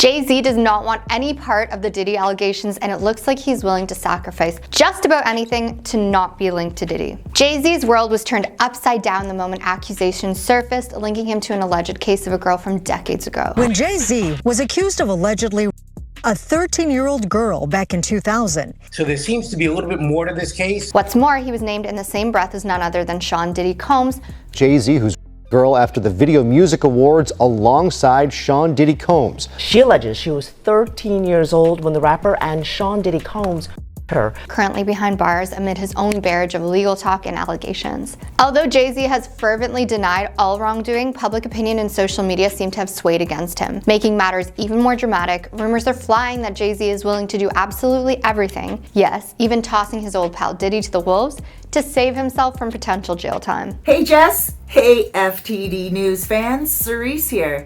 Jay-Z does not want any part of the Diddy allegations, and it looks like he's willing to sacrifice just about anything to not be linked to Diddy. Jay-Z's world was turned upside down the moment accusations surfaced, linking him to an alleged case of a girl from decades ago. When Jay-Z was accused of allegedly a 13-year-old girl back in 2000. So there seems to be a little bit more to this case. What's more, he was named in the same breath as none other than Sean Diddy Combs. Jay-Z, who's girl after the Video Music Awards alongside Sean Diddy Combs. She alleges she was 13 years old when the rapper and Sean Diddy Combs her. Currently behind bars amid his own barrage of legal talk and allegations. Although Jay-Z has fervently denied all wrongdoing, public opinion and social media seem to have swayed against him. Making matters even more dramatic, rumors are flying that Jay-Z is willing to do absolutely everything, yes, even tossing his old pal Diddy to the wolves, to save himself from potential jail time. Hey Jess, hey FTD News fans, Cerise here.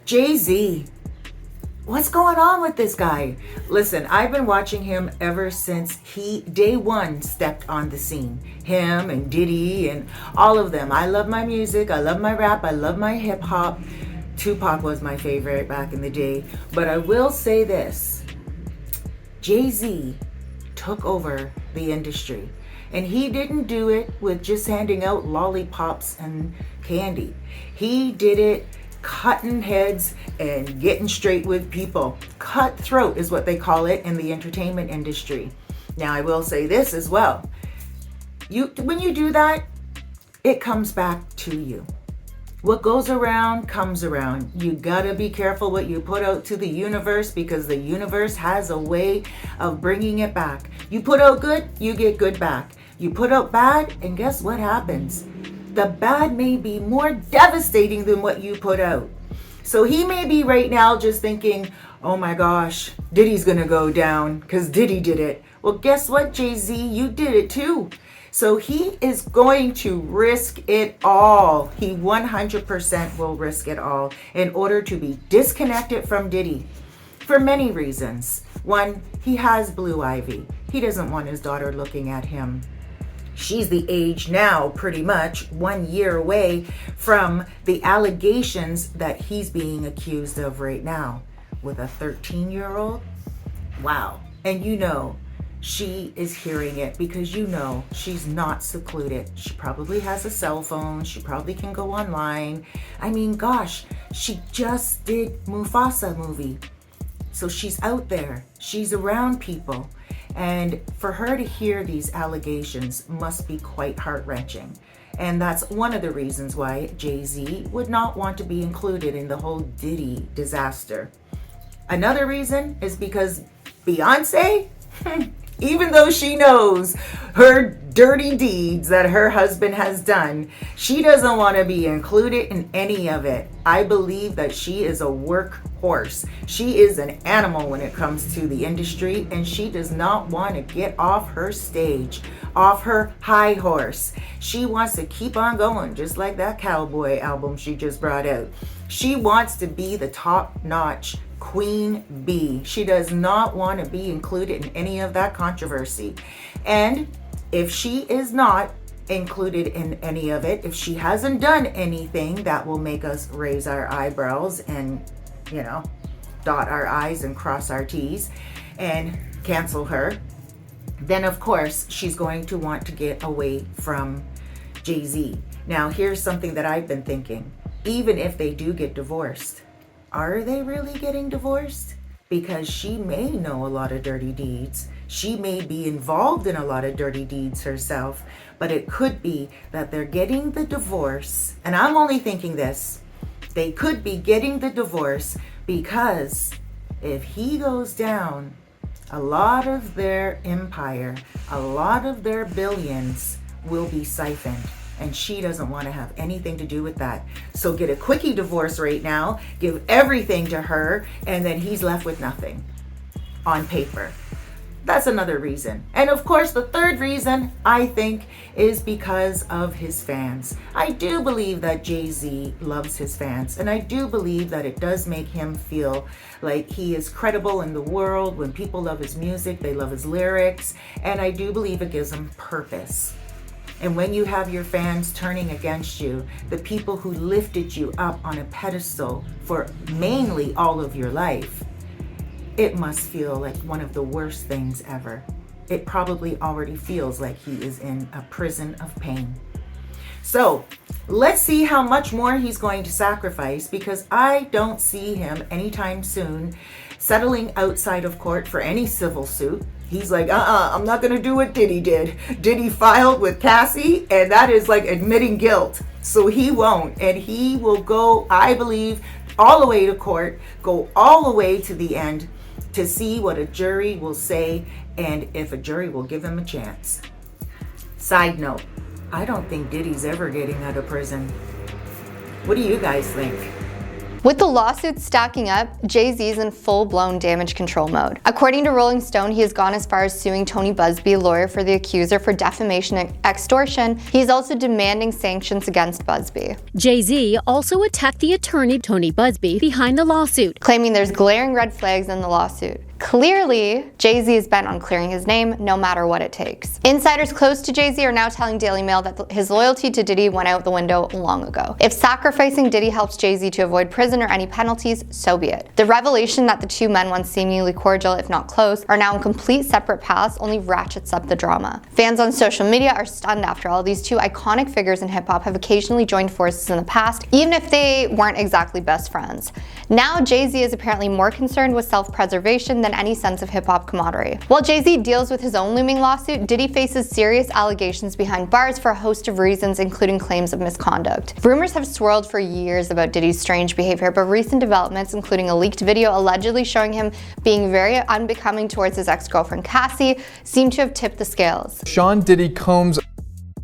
Jay-Z. What's going on with this guy? Listen, I've been watching him ever since he, day one, stepped on the scene. Him and Diddy and all of them. I love my music, I love my rap, I love my hip hop. Tupac was my favorite back in the day. But I will say this, Jay-Z took over the industry. And he didn't do it with just handing out lollipops and candy. He did it cutting heads and getting straight with people. Cutthroat is what they call it in the entertainment industry. Now I will say this as well. When you do that, it comes back to you. What goes around comes around. You gotta be careful what you put out to the universe, because the universe has a way of bringing it back. You put out good, you get good back. You put out bad, and guess what happens? The bad may be more devastating than what you put out. So he may be right now just thinking, oh my gosh, Diddy's gonna go down because Diddy did it. Well, guess what, Jay-Z? You did it too. So he is going to risk it all. He 100% will risk it all in order to be disconnected from Diddy for many reasons. One, he has blue ivy. He doesn't want his daughter looking at him. She's the age now, pretty much 1 year away from the allegations that he's being accused of right now. With a 13-year-old? Wow. And you know, she is hearing it because you know she's not secluded. She probably has a cell phone. She probably can go online. I mean, gosh, she just did Mufasa movie. So she's out there. She's around people. And for her to hear these allegations must be quite heart-wrenching. And that's one of the reasons why Jay-Z would not want to be included in the whole Diddy disaster. Another reason is because Beyonce, even though she knows her dirty deeds that her husband has done, she doesn't want to be included in any of it. I believe that she is a workhorse. She is an animal when it comes to the industry, and she does not want to get off her stage, off her high horse. She wants to keep on going, just like that Cowboy album she just brought out. She wants to be the top-notch Queen Bee. She does not want to be included in any of that controversy. And if she is not included in any of it, if she hasn't done anything that will make us raise our eyebrows and, you know, dot our I's and cross our T's and cancel her, then of course she's going to want to get away from Jay-Z. Now, here's something that I've been thinking. Even if they do get divorced, are they really getting divorced? Because she may know a lot of dirty deeds. She may be involved in a lot of dirty deeds herself, but it could be that they're getting the divorce. And I'm only thinking this. They could be getting the divorce because if he goes down, a lot of their empire, a lot of their billions will be siphoned. And she doesn't want to have anything to do with that. So get a quickie divorce right now, give everything to her, and then he's left with nothing on paper. That's another reason. And of course, the third reason, I think, is because of his fans. I do believe that Jay-Z loves his fans, and I do believe that it does make him feel like he is credible in the world. When people love his music, they love his lyrics, and I do believe it gives him purpose. And when you have your fans turning against you, the people who lifted you up on a pedestal for mainly all of your life, it must feel like one of the worst things ever. It probably already feels like he is in a prison of pain. So let's see how much more he's going to sacrifice, because I don't see him anytime soon settling outside of court for any civil suit. He's like, I'm not going to do what Diddy did. Diddy filed with Cassie, and that is like admitting guilt. So he won't. And he will go, I believe, all the way to court, go all the way to the end to see what a jury will say and if a jury will give him a chance. Side note, I don't think Diddy's ever getting out of prison. What do you guys think? With the lawsuits stacking up, Jay-Z is in full-blown damage control mode. According to Rolling Stone, he has gone as far as suing Tony Busby, a lawyer for the accuser, for defamation and extortion. He's also demanding sanctions against Busby. Jay-Z also attacked the attorney, Tony Busby, behind the lawsuit, claiming there's glaring red flags in the lawsuit. Clearly, Jay-Z is bent on clearing his name no matter what it takes. Insiders close to Jay-Z are now telling Daily Mail that his loyalty to Diddy went out the window long ago. If sacrificing Diddy helps Jay-Z to avoid prison or any penalties, so be it. The revelation that the two men, once seemingly cordial if not close, are now on complete separate paths only ratchets up the drama. Fans on social media are stunned after all. These two iconic figures in hip-hop have occasionally joined forces in the past, even if they weren't exactly best friends. Now Jay-Z is apparently more concerned with self-preservation than any sense of hip-hop camaraderie. While Jay-Z deals with his own looming lawsuit, Diddy faces serious allegations behind bars for a host of reasons, including claims of misconduct. Rumors have swirled for years about Diddy's strange behavior, but recent developments, including a leaked video allegedly showing him being very unbecoming towards his ex-girlfriend Cassie, seem to have tipped the scales. Sean Diddy Combs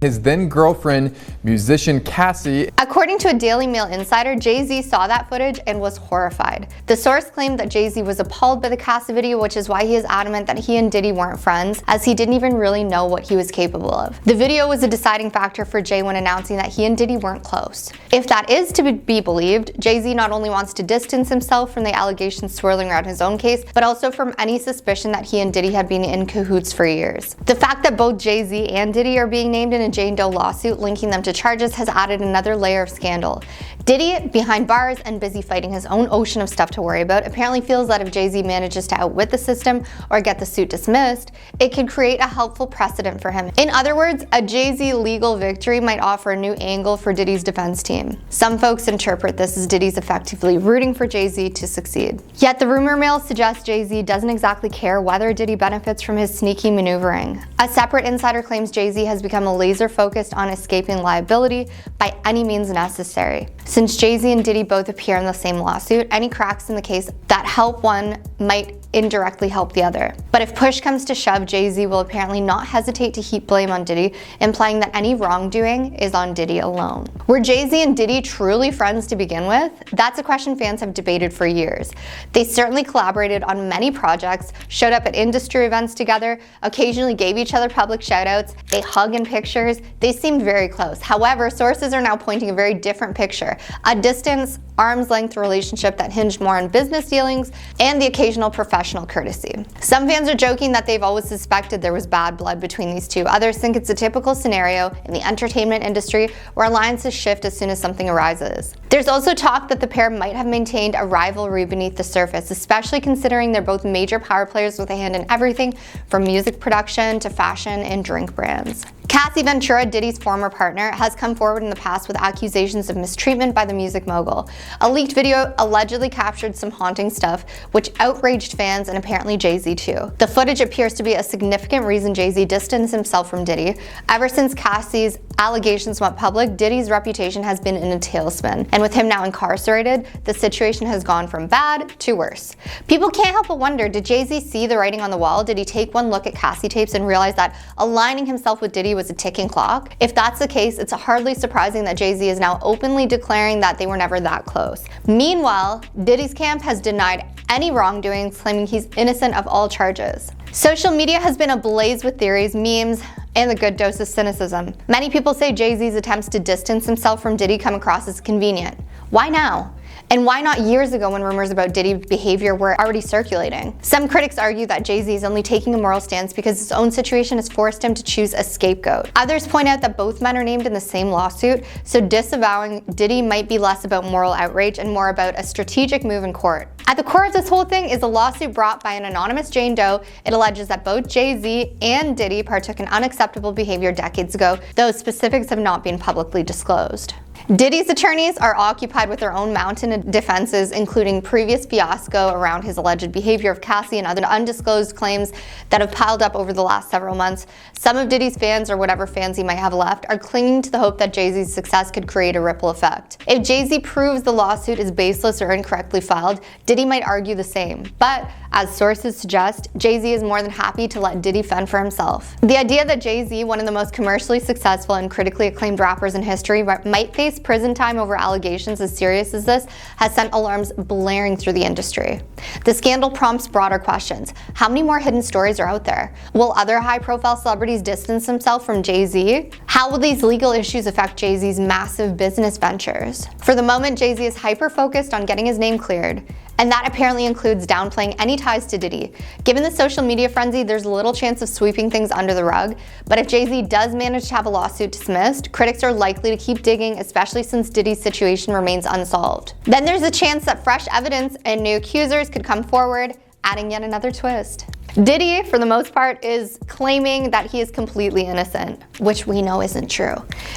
his then-girlfriend, musician Cassie. According to a Daily Mail insider, Jay-Z saw that footage and was horrified. The source claimed that Jay-Z was appalled by the Cassie video, which is why he is adamant that he and Diddy weren't friends, as he didn't even really know what he was capable of. The video was a deciding factor for Jay when announcing that he and Diddy weren't close. If that is to be believed, Jay-Z not only wants to distance himself from the allegations swirling around his own case, but also from any suspicion that he and Diddy had been in cahoots for years. The fact that both Jay-Z and Diddy are being named in a Jane Doe lawsuit linking them to charges has added another layer of scandal. Diddy, behind bars and busy fighting his own ocean of stuff to worry about, apparently feels that if Jay-Z manages to outwit the system or get the suit dismissed, it could create a helpful precedent for him. In other words, a Jay-Z legal victory might offer a new angle for Diddy's defense team. Some folks interpret this as Diddy's effectively rooting for Jay-Z to succeed. Yet the rumor mill suggests Jay-Z doesn't exactly care whether Diddy benefits from his sneaky maneuvering. A separate insider claims Jay-Z has become a laser focused on escaping liability by any means necessary. Since Jay-Z and Diddy both appear in the same lawsuit, any cracks in the case that help one might indirectly help the other. But if push comes to shove, Jay-Z will apparently not hesitate to heap blame on Diddy, implying that any wrongdoing is on Diddy alone. Were Jay-Z and Diddy truly friends to begin with? That's a question fans have debated for years. They certainly collaborated on many projects, showed up at industry events together, occasionally gave each other public shoutouts, they hug in pictures, they seemed very close. However, sources are now pointing a very different picture, a distance, arm's length relationship that hinged more on business dealings and the occasional professional courtesy. Some fans are joking that they've always suspected there was bad blood between these two. Others think it's a typical scenario in the entertainment industry where alliances shift as soon as something arises. There's also talk that the pair might have maintained a rivalry beneath the surface, especially considering they're both major power players with a hand in everything from music production to fashion and drink brands. Cassie Ventura, Diddy's former partner, has come forward in the past with accusations of mistreatment by the music mogul. A leaked video allegedly captured some haunting stuff, which outraged fans and apparently Jay-Z too. The footage appears to be a significant reason Jay-Z distanced himself from Diddy. Ever since Cassie's allegations went public, Diddy's reputation has been in a tailspin, and with him now incarcerated, the situation has gone from bad to worse. People can't help but wonder, did Jay-Z see the writing on the wall? Did he take one look at Cassie tapes and realize that aligning himself with Diddy was a ticking clock? If that's the case, it's hardly surprising that Jay-Z is now openly declaring that they were never that close. Meanwhile, Diddy's camp has denied any wrongdoing, claiming he's innocent of all charges. Social media has been ablaze with theories, memes, and a good dose of cynicism. Many people say Jay-Z's attempts to distance himself from Diddy come across as convenient. Why now? And why not years ago when rumors about Diddy's behavior were already circulating? Some critics argue that Jay-Z is only taking a moral stance because his own situation has forced him to choose a scapegoat. Others point out that both men are named in the same lawsuit, so disavowing Diddy might be less about moral outrage and more about a strategic move in court. At the core of this whole thing is a lawsuit brought by an anonymous Jane Doe. It alleges that both Jay-Z and Diddy partook in unacceptable behavior decades ago, though specifics have not been publicly disclosed. Diddy's attorneys are occupied with their own mountain of defenses, including previous fiasco around his alleged behavior of Cassie and other undisclosed claims that have piled up over the last several months. Some of Diddy's fans, or whatever fans he might have left, are clinging to the hope that Jay-Z's success could create a ripple effect. If Jay-Z proves the lawsuit is baseless or incorrectly filed, Diddy might argue the same. But as sources suggest, Jay-Z is more than happy to let Diddy fend for himself. The idea that Jay-Z, one of the most commercially successful and critically acclaimed rappers in history, might face prison time over allegations as serious as this has sent alarms blaring through the industry. The scandal prompts broader questions. How many more hidden stories are out there? Will other high-profile celebrities distance themselves from Jay-Z? How will these legal issues affect Jay-Z's massive business ventures? For the moment, Jay-Z is hyper-focused on getting his name cleared, and that apparently includes downplaying any ties to Diddy. Given the social media frenzy, there's little chance of sweeping things under the rug, but if Jay-Z does manage to have a lawsuit dismissed, critics are likely to keep digging, especially since Diddy's situation remains unsolved. Then there's a chance that fresh evidence and new accusers could come forward, adding yet another twist. Diddy, for the most part, is claiming that he is completely innocent, which we know isn't true.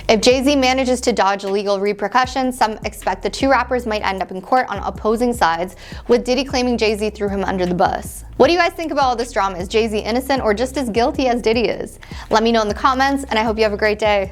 If Jay-Z manages to dodge legal repercussions, some expect the two rappers might end up in court on opposing sides, with Diddy claiming Jay-Z threw him under the bus. What do you guys think about all this drama? Is Jay-Z innocent or just as guilty as Diddy is? Let me know in the comments, and I hope you have a great day.